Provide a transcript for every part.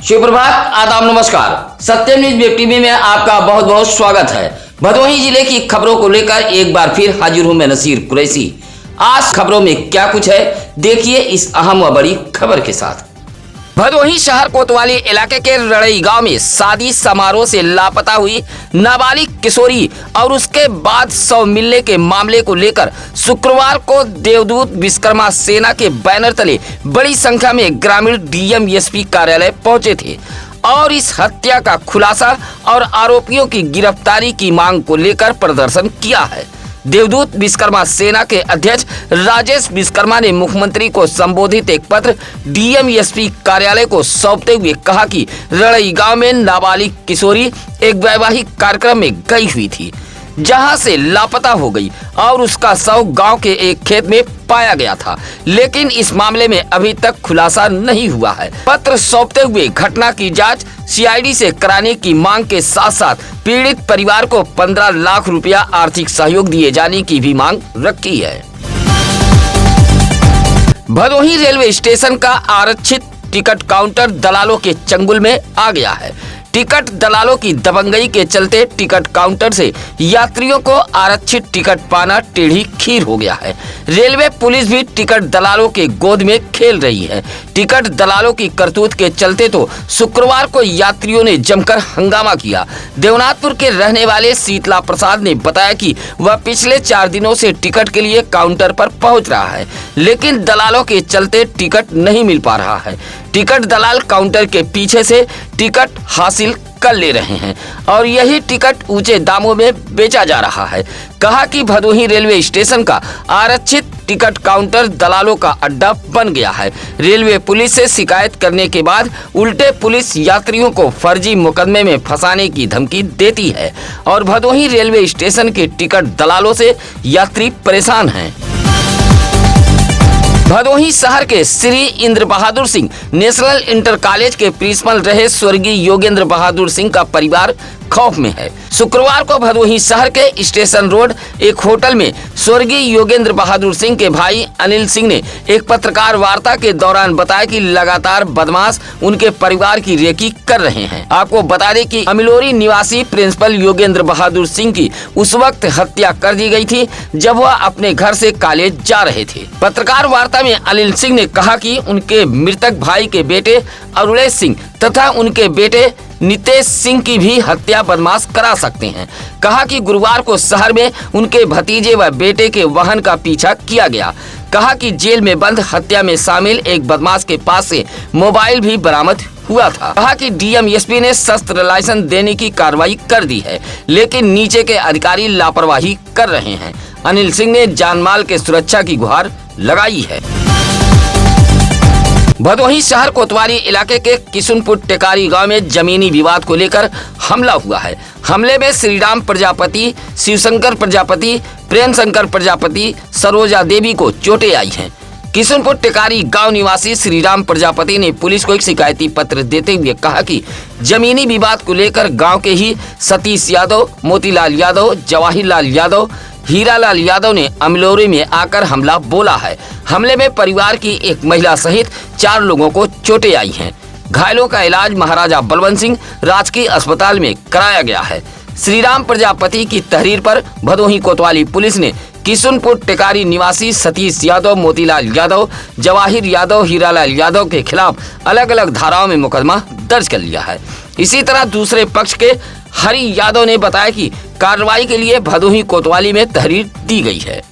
सुप्रभात, आदाब, नमस्कार। सत्यम न्यूज वेब टीवी में आपका बहुत बहुत स्वागत है। भदोही जिले की खबरों को लेकर एक बार फिर हाजिर हूं मैं नसीर कुरैशी। आज खबरों में क्या कुछ है, देखिए इस अहम व बड़ी खबर के साथ। भदोही शहर कोतवाली इलाके के रड़ई गांव में शादी समारोह से लापता हुई नाबालिग किशोरी और उसके बाद शव मिलने के मामले को लेकर शुक्रवार को देवदूत विश्वकर्मा सेना के बैनर तले बड़ी संख्या में ग्रामीण डीएम-एसपी कार्यालय पहुंचे थे और इस हत्या का खुलासा और आरोपियों की गिरफ्तारी की मांग को लेकर प्रदर्शन किया है। देवदूत विश्वकर्मा सेना के अध्यक्ष राजेश विश्वकर्मा ने मुख्यमंत्री को संबोधित एक पत्र डीएम-एसपी कार्यालय को सौंपते हुए कहा कि रड़ई गांव में नाबालिग किशोरी एक वैवाहिक कार्यक्रम में गई हुई थी, जहां से लापता हो गई और उसका शव गांव के एक खेत में पाया गया था, लेकिन इस मामले में अभी तक खुलासा नहीं हुआ है। पत्र सौंपते हुए घटना की जांच सीआईडी से कराने की मांग के साथ साथ पीड़ित परिवार को 15 लाख रुपया आर्थिक सहयोग दिए जाने की भी मांग रखी है। भदोही रेलवे स्टेशन का आरक्षित टिकट काउंटर दलालों के चंगुल में आ गया है। टिकट दलालों की दबंगई के चलते टिकट काउंटर से यात्रियों को आरक्षित टिकट पाना टेढ़ी खीर हो गया है। रेलवे पुलिस भी टिकट दलालों के गोद में खेल रही है। टिकट दलालों की करतूत के चलते तो शुक्रवार को यात्रियों ने जमकर हंगामा किया। देवनाथपुर के रहने वाले शीतला प्रसाद ने बताया कि वह पिछले 4 दिनों से टिकट के लिए काउंटर पर पहुंच रहा है, लेकिन दलालों के चलते टिकट नहीं मिल पा रहा है। टिकट दलाल काउंटर के पीछे से टिकट हासिल कर ले रहे हैं और यही टिकट ऊंचे दामों में बेचा जा रहा है। कहा कि भदोही रेलवे स्टेशन का आरक्षित टिकट काउंटर दलालों का अड्डा बन गया है। रेलवे पुलिस से शिकायत करने के बाद उल्टे पुलिस यात्रियों को फर्जी मुकदमे में फंसाने की धमकी देती है और भदोही रेलवे स्टेशन के टिकट दलालों से यात्री परेशान हैं। भदोही शहर के Shri Indra Bahadur Singh national inter college के प्रिंसिपल रहे स्वर्गीय योगेंद्र बहादुर सिंह का परिवार खौफ में है। शुक्रवार को भदोही शहर के स्टेशन रोड एक होटल में स्वर्गीय योगेंद्र बहादुर सिंह के भाई अनिल सिंह ने एक पत्रकार वार्ता के दौरान बताया कि लगातार बदमाश उनके परिवार की रेकी कर रहे हैं। आपको बता दें कि अमिलोरी निवासी प्रिंसिपल योगेंद्र बहादुर सिंह की उस वक्त हत्या कर दी गई थी जब वह अपने घर से कॉलेज जा रहे थे। पत्रकार वार्ता में अनिल सिंह ने कहा कि उनके मृतक भाई के बेटे अरुणेश सिंह तथा उनके बेटे नितेश सिंह की भी हत्या बदमाश करा सकते हैं। कहा कि गुरुवार को शहर में उनके भतीजे व बेटे के वाहन का पीछा किया गया। कहा कि जेल में बंद हत्या में शामिल एक बदमाश के पास से मोबाइल भी बरामद हुआ था। कहा कि डीएम-एसपी ने शस्त्र लाइसेंस देने की कार्रवाई कर दी है, लेकिन नीचे के अधिकारी लापरवाही कर रहे हैं। अनिल सिंह ने जानमाल के सुरक्षा की गुहार लगाई है। भदोही शहर कोतवाली इलाके के किशुनपुर टेकारी गांव में जमीनी विवाद को लेकर हमला हुआ है। हमले में श्रीराम प्रजापति, शिवशंकर प्रजापति, प्रेम शंकर प्रजापति, सरोजा देवी को चोटें आई हैं। किशुनपुर टेकारी गांव निवासी श्रीराम प्रजापति ने पुलिस को एक शिकायती पत्र देते हुए कहा कि जमीनी विवाद को लेकर गांव के ही सतीश यादव, मोतीलाल यादव, जवाहिरलाल यादव, हीरालाल यादव ने अमिलोरी में आकर हमला बोला है। हमले में परिवार की एक महिला सहित 4 लोगों को चोटें आई हैं। घायलों का इलाज महाराजा बलवंत सिंह राजकीय अस्पताल में कराया गया है। श्रीराम प्रजापति की तहरीर पर भदोही कोतवाली पुलिस ने किशुनपुर टेकारी निवासी सतीश यादव, मोतीलाल यादव, जवाहिर यादव, हीरालाल यादव के खिलाफ अलग अलग धाराओं में मुकदमा दर्ज कर लिया है। इसी तरह दूसरे पक्ष के हरि यादव ने बताया कि कार्रवाई के लिए भदोही कोतवाली में तहरीर दी गई है।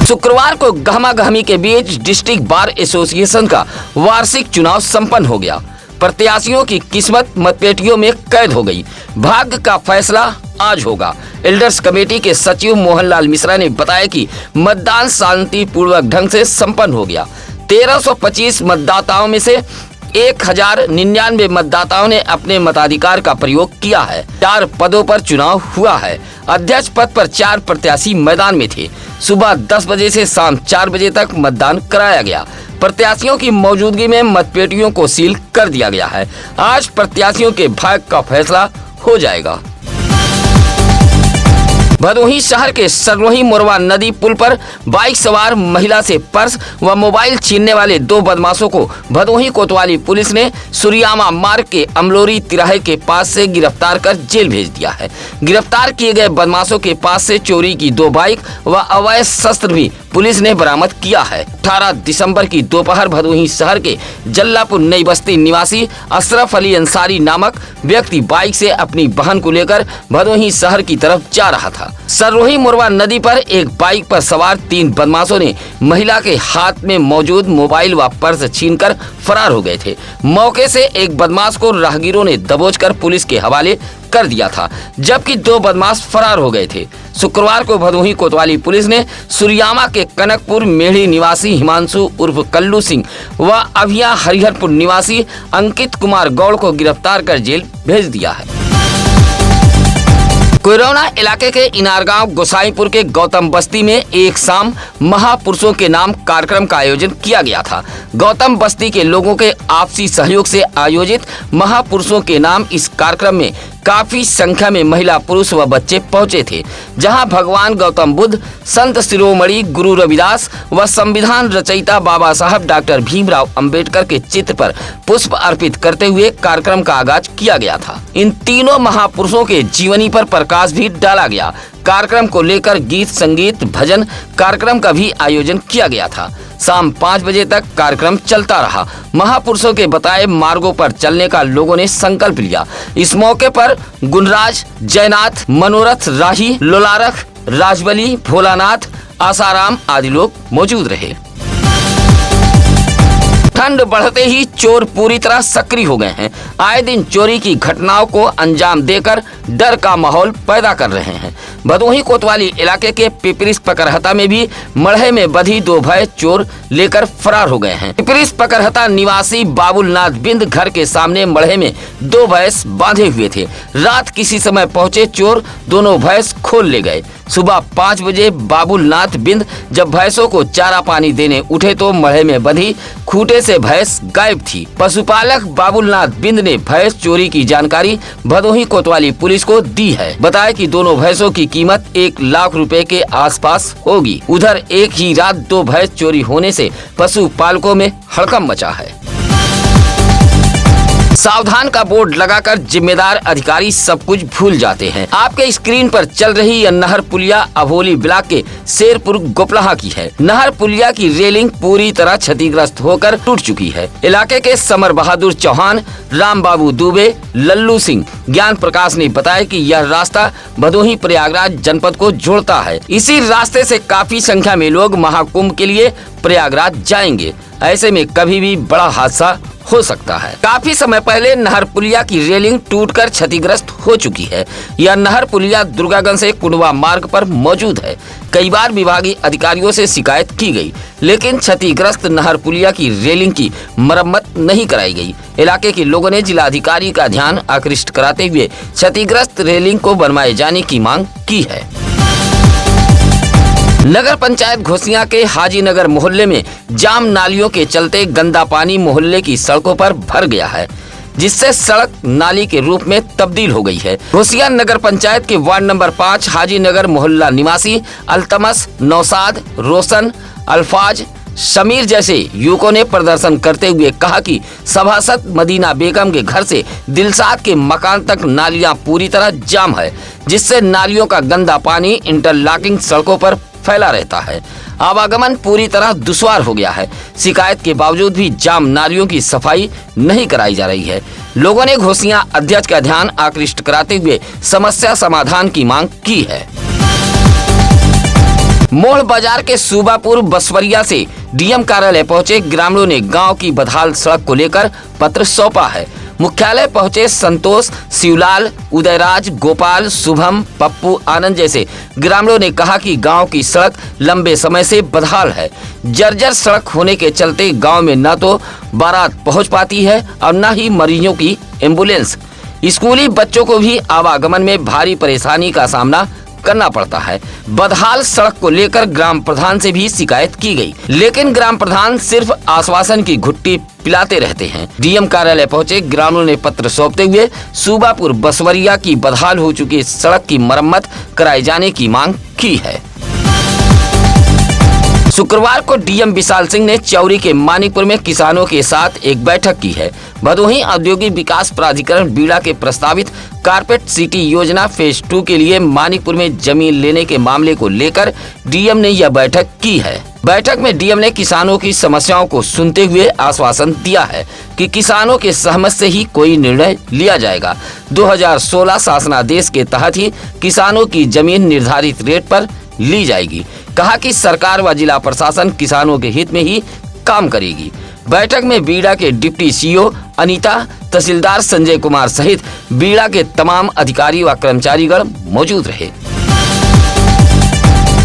शुक्रवार को गहमा-गहमी के बीच डिस्ट्रिक्ट बार एसोसिएशन का वार्षिक चुनाव संपन्न हो गया। प्रत्याशियों की किस्मत मतपेटियों में कैद हो गई। भाग्य का फैसला आज होगा। एल्डर्स कमेटी के सचिव मोहनलाल मिश्रा ने बताया कि मतदान शांतिपूर्वक ढंग से संपन्न हो गया। 1325 मतदाताओं में से 1099 मतदाताओं ने अपने मताधिकार का प्रयोग किया है। 4 पदों पर चुनाव हुआ है। अध्यक्ष पद पर 4 प्रत्याशी मैदान में थे। सुबह 10 बजे से शाम 4 बजे तक मतदान कराया गया। प्रत्याशियों की मौजूदगी में मतपेटियों को सील कर दिया गया है। आज प्रत्याशियों के भाग्य का फैसला हो जाएगा। भदोही शहर के सरलोही मोरवा नदी पुल पर बाइक सवार महिला से पर्स व मोबाइल छीनने वाले 2 बदमाशों को भदोही कोतवाली पुलिस ने सुरियामा मार्ग के अमलोरी तिराहे के पास से गिरफ्तार कर जेल भेज दिया है। गिरफ्तार किए गए बदमाशों के पास से चोरी की 2 बाइक व अवैध शस्त्र भी पुलिस ने बरामद किया है। 18 दिसंबर की दोपहर भदोही शहर के जल्लापुर नई बस्ती निवासी अशरफ अली अंसारी नामक व्यक्ति बाइक से अपनी बहन को लेकर भदोही शहर की तरफ जा रहा था। सरलोही मोरवा नदी पर एक बाइक पर सवार 3 बदमाशों ने महिला के हाथ में मौजूद मोबाइल व पर्स छीनकर फरार हो गए थे। मौके से एक बदमाश को राहगीरों ने दबोचकर पुलिस के हवाले कर दिया था, जबकि 2 बदमाश फरार हो गए थे। शुक्रवार को भदोही कोतवाली पुलिस ने सुरियामा के कनकपुर मेढ़ी निवासी हिमांशु उर्फ कल्लू सिंह व अभिया हरिहरपुर निवासी अंकित कुमार गौड़ को गिरफ्तार कर जेल भेज दिया है। कोयरौना इलाके के इनारगांव गोसाईपुर के गौतम बस्ती में एक शाम महापुरुषों के नाम कार्यक्रम का आयोजन किया गया था। गौतम बस्ती के लोगों के आपसी सहयोग से आयोजित महापुरुषों के नाम इस कार्यक्रम में काफी संख्या में महिला, पुरुष व बच्चे पहुंचे थे, जहां भगवान गौतम बुद्ध, संत शिरोमणि गुरु रविदास व संविधान रचयिता बाबा साहब डॉक्टर भीमराव अंबेडकर के चित्र पर पुष्प अर्पित करते हुए कार्यक्रम का आगाज किया गया था। इन तीनों महापुरुषों के जीवनी पर प्रकाश भी डाला गया। कार्यक्रम को लेकर गीत, संगीत, भजन कार्यक्रम का भी आयोजन किया गया था। शाम 5 बजे तक कार्यक्रम चलता रहा। महापुरुषों के बताए मार्गों पर चलने का लोगों ने संकल्प लिया। इस मौके पर गुणराज, जयनाथ, मनोरथ, राही, लोलारख, राजबली, भोलानाथ, आसाराम आदि लोग मौजूद रहे। ठंड बढ़ते ही चोर पूरी तरह सक्रिय हो गए हैं। आए दिन चोरी की घटनाओं को अंजाम देकर डर का माहौल पैदा कर रहे हैं। भदोही कोतवाली इलाके के पिपरिस पकरहता में भी मढ़े में बंधी 2 भय चोर लेकर फरार हो गए हैं। पिपरिस पकरहता निवासी बाबुलनाथ बिंद घर के सामने मढ़े में 2 भैंस बांधे हुए थे। रात किसी समय पहुंचे चोर दोनों भैंस खोल ले गए। सुबह 5 बजे बाबुलनाथ बिंद जब भैंसों को चारा पानी देने उठे तो मढ़े में बंधी खूंटे से भैंस गायब थी। पशुपालक बाबुलनाथ बिंद ने भैंस चोरी की जानकारी भदोही कोतवाली पुलिस को दी है। बताया कि दोनों भैंसों की कीमत 1 लाख रुपए के आसपास होगी। उधर एक ही रात 2 भैंस चोरी होने से पशुपालकों में हड़कंप मचा है। सावधान का बोर्ड लगाकर जिम्मेदार अधिकारी सब कुछ भूल जाते हैं। आपके स्क्रीन पर चल रही यह नहर पुलिया अभोली ब्लॉक के शेरपुर गोपलाहा की है। नहर पुलिया की रेलिंग पूरी तरह क्षतिग्रस्त होकर टूट चुकी है। इलाके के समर बहादुर चौहान, राम बाबू दुबे, लल्लू सिंह, ज्ञान प्रकाश ने बताया कि यह रास्ता भदोही प्रयागराज जनपद को जोड़ता है। इसी रास्ते से काफी संख्या में लोग महाकुंभ के लिए प्रयागराज जाएंगे। ऐसे में कभी भी बड़ा हादसा हो सकता है। काफी समय पहले नहर पुलिया की रेलिंग टूटकर क्षतिग्रस्त हो चुकी है। यह नहर पुलिया दुर्गागंज से कुंडवा मार्ग पर मौजूद है। कई बार विभागीय अधिकारियों से शिकायत की गई, लेकिन क्षतिग्रस्त नहर पुलिया की रेलिंग की मरम्मत नहीं कराई गई। इलाके के लोगों ने जिलाधिकारी का ध्यान आकृष्ट कराते हुए क्षतिग्रस्त रेलिंग को बनवाए जाने की मांग की है। नगर पंचायत घोसिया के हाजी नगर मोहल्ले में जाम नालियों के चलते गंदा पानी मोहल्ले की सड़कों पर भर गया है, जिससे सड़क नाली के रूप में तब्दील हो गई है। घोसिया नगर पंचायत के वार्ड नंबर 5 हाजी नगर मोहल्ला निवासी अल्तमस, नौसाद, रोशन, अल्फाज, शमीर जैसे युवकों ने प्रदर्शन करते हुए कहा कि सभासद मदीना बेगम के घर से दिलशाद के मकान तक नालियां पूरी तरह जाम है, जिससे नालियों का गंदा पानी इंटरलॉकिंग सड़कों पर फैला रहता है। आवागमन पूरी तरह दुश्वार हो गया है। शिकायत के बावजूद भी जाम नालियों की सफाई नहीं कराई जा रही है। लोगों ने घोसिया अध्यक्ष का ध्यान आकृष्ट कराते हुए समस्या समाधान की मांग की है। मोड़ बाजार के सूबापुर बसवरिया से डीएम कार्यालय पहुंचे ग्रामीणों ने गांव की बदहाल सड़क को लेकर पत्र सौंपा है। मुख्यालय पहुंचे संतोष, शिवलाल, उदयराज, गोपाल, शुभम, पप्पू, आनंद जैसे ग्रामीणों ने कहा कि गांव की सड़क लंबे समय से बदहाल है। जर्जर सड़क होने के चलते गांव में न तो बारात पहुंच पाती है और न ही मरीजों की एम्बुलेंस। स्कूली बच्चों को भी आवागमन में भारी परेशानी का सामना करना पड़ता है। बदहाल सड़क को लेकर ग्राम प्रधान से भी शिकायत की गई, लेकिन ग्राम प्रधान सिर्फ आश्वासन की घुट्टी पिलाते रहते हैं। डीएम कार्यालय पहुंचे ग्रामीणों ने पत्र सौंपते हुए सूबापुर बसवरिया की बदहाल हो चुकी सड़क की मरम्मत कराए जाने की मांग की है। शुक्रवार को डीएम विशाल सिंह ने चौरी के मानिकपुर में किसानों के साथ एक बैठक की है। भदोही औद्योगिक विकास प्राधिकरण बीड़ा के प्रस्तावित कारपेट सिटी योजना फेज 2 के लिए मानिकपुर में जमीन लेने के मामले को लेकर डीएम ने यह बैठक की है। बैठक में डीएम ने किसानों की समस्याओं को सुनते हुए आश्वासन दिया है कि किसानों के सहमत से ही कोई निर्णय लिया जाएगा। 2016 शासनादेश के तहत ही किसानों की जमीन निर्धारित रेट पर ली जाएगी। कहा कि सरकार व जिला प्रशासन किसानों के हित में ही काम करेगी। बैठक में बीड़ा के डिप्टी सीईओ अनीता, तहसीलदार संजय कुमार सहित बीड़ा के तमाम अधिकारी व कर्मचारीगण मौजूद रहे।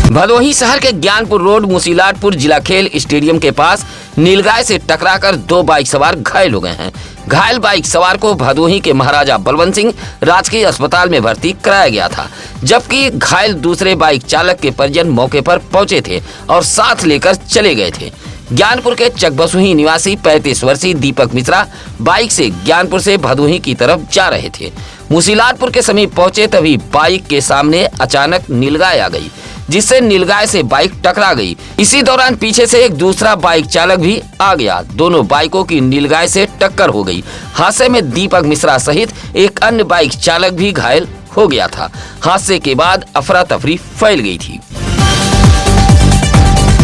भदोही शहर के ज्ञानपुर रोड मुसीलाटपुर जिला खेल स्टेडियम के पास नीलगाय से टकराकर 2 बाइक सवार घायल हो गए हैं। घायल बाइक सवार को भदोही के महाराजा बलवंत सिंह राजकीय अस्पताल में भर्ती कराया गया था, जबकि घायल दूसरे बाइक चालक के परिजन मौके पर पहुंचे थे और साथ लेकर चले गए थे। ज्ञानपुर के चकबसुही निवासी 35 वर्षीय दीपक मिश्रा बाइक से ज्ञानपुर से भदोही की तरफ जा रहे थे। मुसीलाटपुर के समीप पहुंचे तभी बाइक के सामने अचानक नीलगाय आ गई, जिससे नीलगाय से बाइक टकरा गई। इसी दौरान पीछे से एक दूसरा बाइक चालक भी आ गया। दोनों बाइकों की नीलगाय से टक्कर हो गई। हादसे में दीपक मिश्रा सहित एक अन्य बाइक चालक भी घायल हो गया था। हादसे के बाद अफरा तफरी फैल गई थी।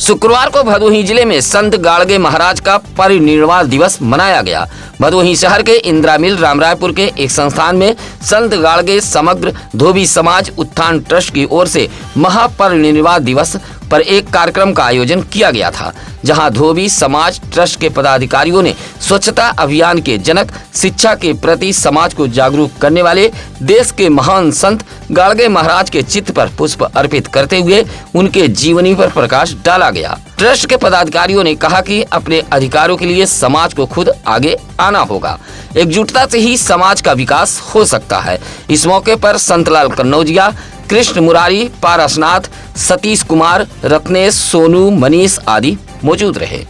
शुक्रवार को भदोही जिले में संत गाड़गे महाराज का परिनिर्वाण दिवस मनाया गया। भदोही शहर के इंदिरा मिल रामरायपुर के एक संस्थान में संत गाड़गे समग्र धोबी समाज उत्थान ट्रस्ट की ओर से महापरिनिर्वाण दिवस पर एक कार्यक्रम का आयोजन किया गया था, जहां धोबी समाज ट्रस्ट के पदाधिकारियों ने स्वच्छता अभियान के जनक, शिक्षा के प्रति समाज को जागरूक करने वाले देश के महान संत गाड़गे महाराज के चित्र पर पुष्प अर्पित करते हुए उनके जीवनी पर प्रकाश डाला गया। ट्रस्ट के पदाधिकारियों ने कहा कि अपने अधिकारों के लिए समाज को खुद आगे आना होगा। एकजुटता से ही समाज का विकास हो सकता है। इस मौके पर संतलाल कन्नौजिया, कृष्ण मुरारी, पारसनाथ, सतीश कुमार, रत्नेश, सोनू, मनीष आदि मौजूद रहे।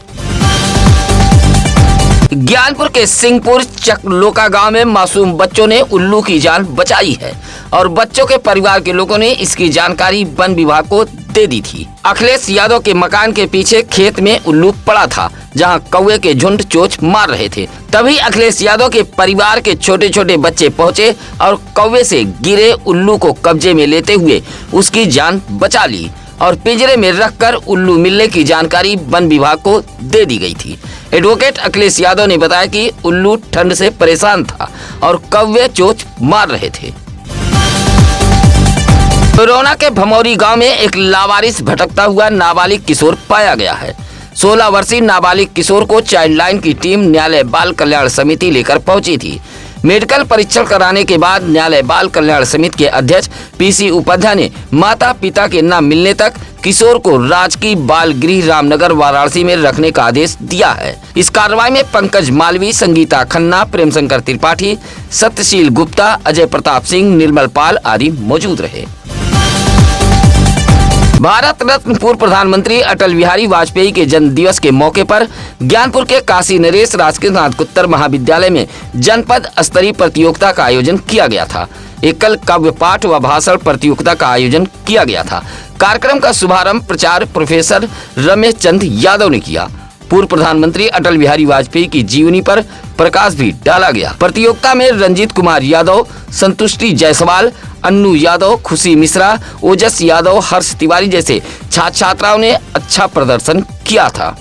ज्ञानपुर के सिंहपुर चकलोका गांव में मासूम बच्चों ने उल्लू की जान बचाई है और बच्चों के परिवार के लोगों ने इसकी जानकारी वन विभाग को दे दी थी। अखिलेश यादव के मकान के पीछे खेत में उल्लू पड़ा था, जहां कौवे के झुंड चोंच मार रहे थे। तभी अखिलेश यादव के परिवार के छोटे छोटे बच्चे पहुंचे और कौवे से गिरे उल्लू को कब्जे में लेते हुए उसकी जान बचा ली और पिंजरे में रखकर उल्लू मिलने की जानकारी वन विभाग को दे दी गई थी। एडवोकेट अखिलेश यादव ने बताया कि उल्लू ठंड से परेशान था और कौवे चोंच मार रहे थे। कोरोना के भमौरी गांव में एक लावारिस भटकता हुआ नाबालिग किशोर पाया गया है। 16 वर्षीय नाबालिग किशोर को चाइल्ड लाइन की टीम न्यायालय बाल कल्याण समिति लेकर पहुंची थी। मेडिकल परीक्षण कराने के बाद न्यायालय बाल कल्याण समिति के अध्यक्ष पीसी उपाध्याय ने माता पिता के न मिलने तक किशोर को राजकीय बाल गृह रामनगर वाराणसी में रखने का आदेश दिया है। इस कार्रवाई में पंकज मालवी, संगीता खन्ना, प्रेम शंकर त्रिपाठी, सत्यशील गुप्ता, अजय प्रताप सिंह, निर्मल पाल आदि मौजूद रहे। भारत रत्न पूर्व प्रधानमंत्री अटल बिहारी वाजपेयी के जन्म दिवस के मौके पर ज्ञानपुर के काशी नरेश राजकीय स्नातकोत्तर महाविद्यालय में जनपद स्तरीय प्रतियोगिता का आयोजन किया गया था। एकल काव्य पाठ व भाषण प्रतियोगिता का आयोजन किया गया था। कार्यक्रम का शुभारंभ प्राचार्य प्रोफेसर रमेश चंद यादव ने किया। पूर्व प्रधानमंत्री अटल बिहारी वाजपेयी की जीवनी पर प्रकाश भी डाला गया। प्रतियोगिता में रंजीत कुमार यादव, संतुष्टि जायसवाल, अन्नू यादव, खुशी मिश्रा, ओजस यादव, हर्ष तिवारी जैसे छात्र छात्राओं ने अच्छा प्रदर्शन किया था।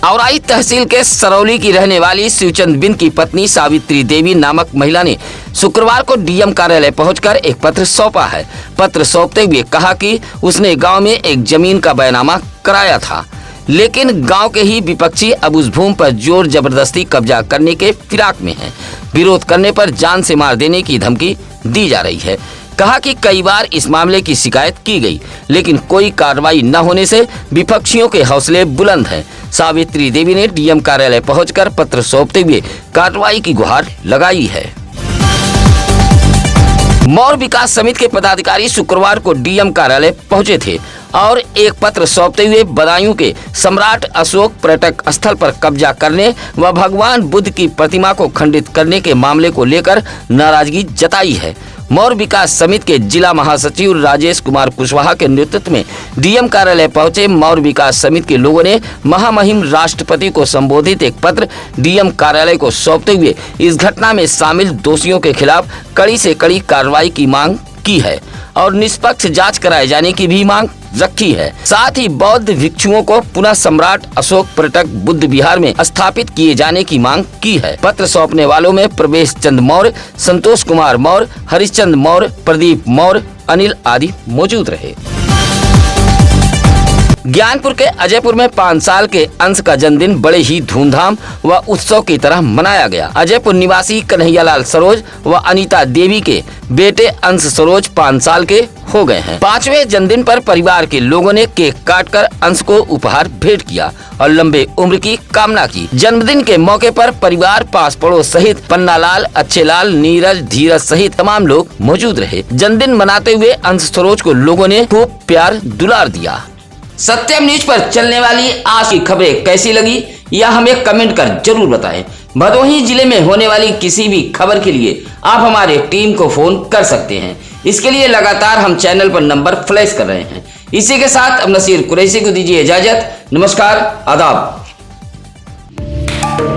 औराई तहसील के सरौली की रहने वाली शिवचंद बिन की पत्नी सावित्री देवी नामक महिला ने शुक्रवार को डीएम कार्यालय पहुंचकर एक पत्र सौंपा है। पत्र सौंपते हुए कहा कि उसने गांव में एक जमीन का बयानामा कराया था, लेकिन गांव के ही विपक्षी अब उस भूमि पर जोर जबरदस्ती कब्जा करने के फिराक में हैं। विरोध करने पर जान से मार देने की धमकी दी जा रही है। कहा कि कई बार इस मामले की शिकायत की गई, लेकिन कोई कार्रवाई न होने से विपक्षियों के हौसले बुलंद हैं। सावित्री देवी ने डीएम कार्यालय पहुंचकर पत्र सौंपते हुए कार्रवाई की गुहार लगाई है। मौर्य विकास समिति के पदाधिकारी शुक्रवार को डीएम कार्यालय पहुंचे थे और एक पत्र सौंपते हुए बदायूं के सम्राट अशोक पर्यटक स्थल पर कब्जा करने व भगवान बुद्ध की प्रतिमा को खंडित करने के मामले को लेकर नाराजगी जताई है। मौर्य विकास समिति के जिला महासचिव राजेश कुमार कुशवाहा के नेतृत्व में डीएम कार्यालय पहुंचे मौर्य विकास समिति के लोगों ने महामहिम राष्ट्रपति को संबोधित एक पत्र डीएम कार्यालय को सौंपते हुए इस घटना में शामिल दोषियों के खिलाफ कड़ी से कड़ी कार्रवाई की मांग की है और निष्पक्ष जांच कराए जाने की भी मांग रखी है। साथ ही बौद्ध भिक्षुओं को पुनः सम्राट अशोक पर्यटक बुद्ध विहार में स्थापित किए जाने की मांग की है। पत्र सौंपने वालों में प्रवेश चंद मौर्य, संतोष कुमार मौर्य, हरिश्चंद्र मौर्य, प्रदीप मौर्य, अनिल आदि मौजूद रहे। ज्ञानपुर के अजयपुर में 5 साल के अंश का जन्मदिन बड़े ही धूमधाम व उत्सव की तरह मनाया गया। अजयपुर निवासी कन्हैयालाल सरोज व अनीता देवी के बेटे अंश सरोज 5 साल के हो गए हैं। 5वें जन्मदिन पर परिवार के लोगों ने केक काटकर अंश को उपहार भेंट किया और लंबे उम्र की कामना की। जन्मदिन के मौके पर परिवार, पास पड़ोस सहित पन्नालाल, अच्छेलाल, नीरज, धीरज सहित तमाम लोग मौजूद रहे। जन्मदिन मनाते हुए अंश सरोज को लोगों ने खूब प्यार दुलार दिया। सत्यम न्यूज पर चलने वाली आज की खबरें कैसी लगी या हमें कमेंट कर जरूर बताएं। भदोही जिले में होने वाली किसी भी खबर के लिए आप हमारे टीम को फोन कर सकते हैं। इसके लिए लगातार हम चैनल पर नंबर फ्लैश कर रहे हैं। इसी के साथ अब नसीर कुरैशी को दीजिए इजाजत। नमस्कार, आदाब।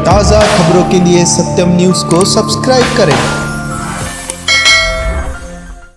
ताज़ा खबरों के लिए सत्यम न्यूज को सब्सक्राइब करें।